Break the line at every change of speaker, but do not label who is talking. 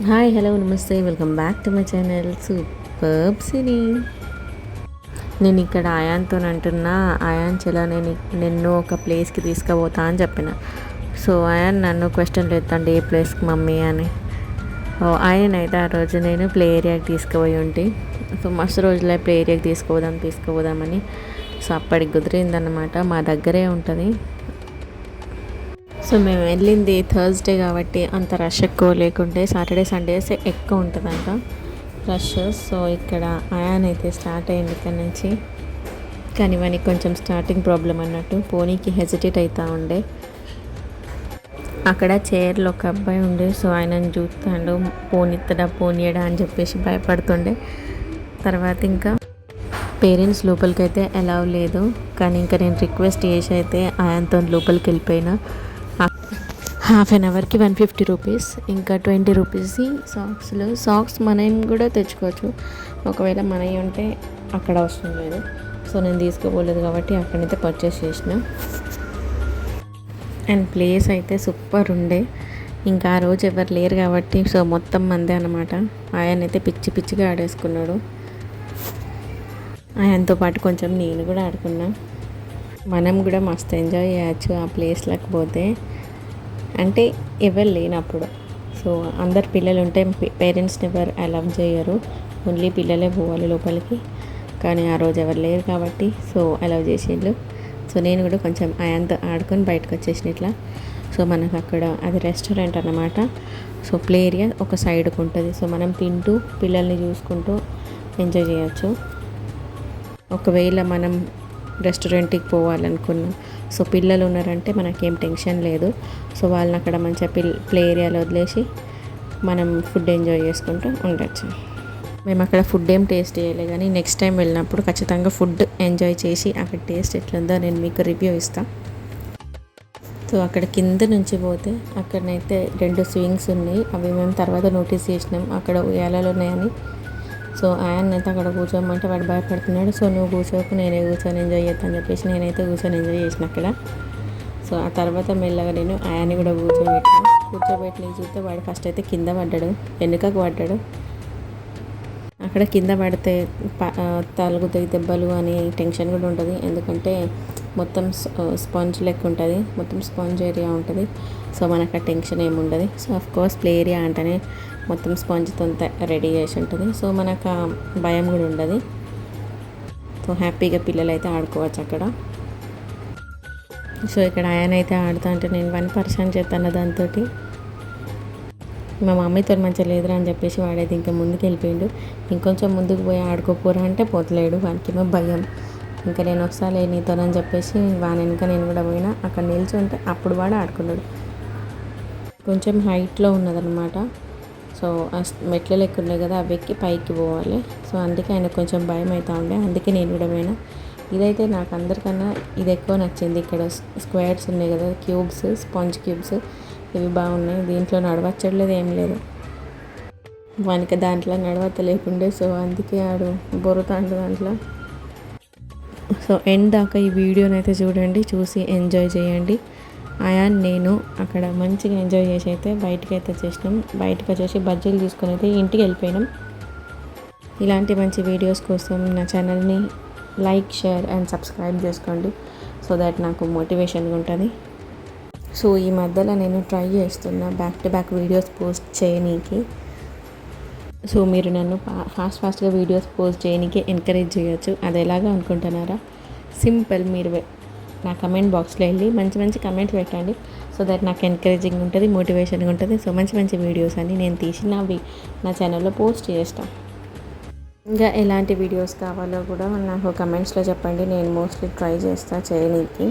Hi hello namaste welcome back to my channel superb cine. నేను ఇక్కడ ఆయాన్తో అంటున్నా, ఆయాన్ చలో నిన్ను ఒక ప్లేస్కి తీసుకుపోతా అని చెప్పిన. సో ఆయాన్ నన్ను క్వశ్చన్ లేదండి ఏ ప్లేస్కి మమ్మీ అని. ఆయన అయితే ఆ రోజు నేను ప్లే ఏరియాకి తీసుకుపోయి ఉంటే, సో మస్తు రోజులే ప్లే ఏరియాకి తీసుకుపోదామని. సో అప్పటికి కుదిరిందన్నమాట. మా దగ్గరే ఉంటుంది. సో మేము వెళ్ళింది థర్స్డే కాబట్టి అంత రష్ ఎక్కువ లేకుంటే, సాటర్డే సండేస్ ఎక్కువ ఉంటుందంట రష్. సో ఇక్కడ ఆయాన్ అయితే స్టార్ట్ అయ్యింది ఇక్కడ నుంచి. కానీ వానికి కొంచెం స్టార్టింగ్ ప్రాబ్లం అన్నట్టు, పోనీకి హెజిటేట్ అవుతూ ఉండే. అక్కడ చైర్లో ఒక అబ్బాయి ఉండే, సో ఆయనను చూస్తాడు, పోనీయడా అని చెప్పేసి భయపడుతుండే. తర్వాత ఇంకా పేరెంట్స్ లోపలికి అయితే అలౌ లేదు, కానీ ఇంకా నేను రిక్వెస్ట్ చేసి అయితే ఆయాన్తో లోపలికి వెళ్ళిపోయినా. హాఫ్ అన్ అవర్కి 150 రూపీస్, ఇంకా 20 రూపీస్ సాక్స్ మనం కూడా తెచ్చుకోవచ్చు. ఒకవేళ మనవి ఉంటే అక్కడ అవసరం లేదు. సో నేను తీసుకోపోలేదు కాబట్టి అక్కడైతే పర్చేస్ చేసిన. అండ్ ప్లేస్ అయితే సూపర్ ఉండే. ఇంకా ఆ రోజు ఎవరు లేరు కాబట్టి సో మొత్తం మందే అనమాట. ఆయన అయితే పిచ్చిగా ఆడేసుకున్నాడు. ఆయనతో పాటు కొంచెం నేను కూడా ఆడుకున్నా. మనం కూడా మస్తు ఎంజాయ్ చేయొచ్చు ఆ ప్లేస్లోకి పోతే, అంటే ఎవరు లేనప్పుడు. సో అందరు పిల్లలు ఉంటే పేరెంట్స్ని ఎవరు అలౌ చేయరు, ఓన్లీ పిల్లలే పోవాలి లోపలికి. కానీ ఆ రోజు ఎవరు లేరు కాబట్టి సో అలౌ చేసిండ్రు. సో నేను కూడా కొంచెం ఆయంతో ఆడుకొని బయటకు వచ్చేసిన ఇట్లా. సో మనకు అక్కడ అది రెస్టారెంట్ అన్నమాట. సో ప్లే ఏరియా ఒక సైడ్కి ఉంటుంది. సో మనం తింటూ పిల్లల్ని చూసుకుంటూ ఎంజాయ్ చేయొచ్చు. ఒకవేళ మనం రెస్టారెంట్కి పోవాలనుకున్నాం, సో పిల్లలు ఉన్నారంటే మనకేం టెన్షన్ లేదు. సో వాళ్ళని అక్కడ మంచిగా ప్లే ఏరియాలో వదిలేసి మనం ఫుడ్ ఎంజాయ్ చేసుకుంటూ ఉండొచ్చు. మేము అక్కడ ఫుడ్ ఏం టేస్ట్ చేయలే, కానీ నెక్స్ట్ టైం వెళ్ళినప్పుడు ఖచ్చితంగా ఫుడ్ ఎంజాయ్ చేసి అక్కడ టేస్ట్ ఎట్లుందో నేను మీకు రివ్యూ ఇస్తాను. సో అక్కడ కింద నుంచి పోతే అక్కడనైతే 2 స్వింగ్స్ ఉన్నాయి. అవి మేము తర్వాత నోటీస్ చేసినాం అక్కడ ఉయ్యాలలు ఉన్నాయని. సో ఆయన అయితే అక్కడ కూర్చోమంటే వాడు భయపడుతున్నాడు. సో నువ్వు కూర్చోకు, నేనే కూర్చొని ఎంజాయ్ చేస్తాను అని చెప్పేసి నేనైతే కూర్చొని ఎంజాయ్ చేసిన అక్కడ. సో ఆ తర్వాత మెల్లగా నేను ఆయన్ని కూడా కూర్చోబెట్టి చూస్తే వాడు ఫస్ట్ అయితే కింద పడ్డాడు, వెనుకకు పడ్డాడు. అక్కడ కింద పడితే తలుగుతాయి దెబ్బలు అని టెన్షన్ కూడా ఉంటుంది, ఎందుకంటే మొత్తం స్పాంజ్ లెక్క ఉంటుంది, మొత్తం స్పాంజ్ ఏరియా ఉంటుంది. సో మనకు ఆ టెన్షన్ ఏమి ఉండదు. సో అఫ్కోర్స్ ప్లే ఏరియా అంటేనే మొత్తం స్పాంజ్తో రెడీ చేసి ఉంటుంది. సో మనకు ఆ భయం కూడా ఉండదు. సో హ్యాపీగా పిల్లలు అయితే ఆడుకోవచ్చు అక్కడ. సో ఇక్కడ ఆయన అయితే ఆడుతా అంటే నేను 1% చేస్తాను దాంతో. మా మమ్మీతో మంచిగా లేదురా అని చెప్పేసి వాడైతే ఇంకా ముందుకు వెళ్ళిపోయిండు. ఇంకొంచెం ముందుకు పోయి ఆడుకోపోరా అంటే పోతలేడు, వానికేమో భయం. ఇంకా నేను ఒకసారి నీతోనని చెప్పేసి వాని వెనుక నేను కూడా పోయినా. అక్కడ నిల్చుంటే అప్పుడు వాడు ఆడుకున్నాడు. కొంచెం హైట్లో ఉన్నదన్నమాట. సో మెట్ల లెక్క ఉన్నాయి కదా, అవి ఎక్కి పైకి పోవాలి. సో అందుకే ఆయన కొంచెం భయం అవుతూ ఉండే, అందుకే నేను కూడా పోయినా. ఇదైతే నాకు అందరికన్నా ఇది ఎక్కువ నచ్చింది. ఇక్కడ స్క్వేర్స్ ఉన్నాయి కదా, క్యూబ్స్, స్పాంజ్ క్యూబ్స్, ఇవి బాగున్నాయి. దీంట్లో నడవచ్చలేదు ఏం లేదు, వానికి దాంట్లో నడవచ్చలేకుండే. సో అందుకే ఆడు బొరుతాండు దాంట్లో. సో ఎండ్ దాకా ఈ వీడియోని అయితే చూడండి, చూసి ఎంజాయ్ చేయండి. ఆయాన్ నేను అక్కడ మంచిగా ఎంజాయ్ చేసి అయితే బయటకు అయితే వచ్చేసినాం. బయటకు వచ్చేసి బజ్జీలు తీసుకొని అయితే ఇంటికి వెళ్ళిపోయినాం. ఇలాంటి మంచి వీడియోస్ కోసం నా ఛానల్ని లైక్, షేర్ అండ్ సబ్స్క్రైబ్ చేసుకోండి, సో దట్ నాకు మోటివేషన్గా ఉంటుంది. సో ఈ మధ్యలో నేను ట్రై చేస్తున్నా back to back videos post చేయనీకి. సో మీరు నన్ను ఫాస్ట్గా వీడియోస్ పోస్ట్ చేయనీకి ఎంకరేజ్ చేయొచ్చు. అది ఎలాగా అనుకుంటున్నారా? సింపుల్, మీరు నా కమెంట్ బాక్స్లో వెళ్ళి మంచి కమెంట్స్ పెట్టండి, సో దట్ నాకు ఎంకరేజింగ్ ఉంటుంది, మోటివేషన్గా ఉంటుంది. సో మంచి వీడియోస్ అన్ని నేను తీసినవి నా ఛానల్లో పోస్ట్ చేస్తాను. ఇంకా ఎలాంటి వీడియోస్ కావాలో కూడా నాకు కమెంట్స్లో చెప్పండి, నేను మోస్ట్లీ ట్రై చేస్తాను చేయనీకి.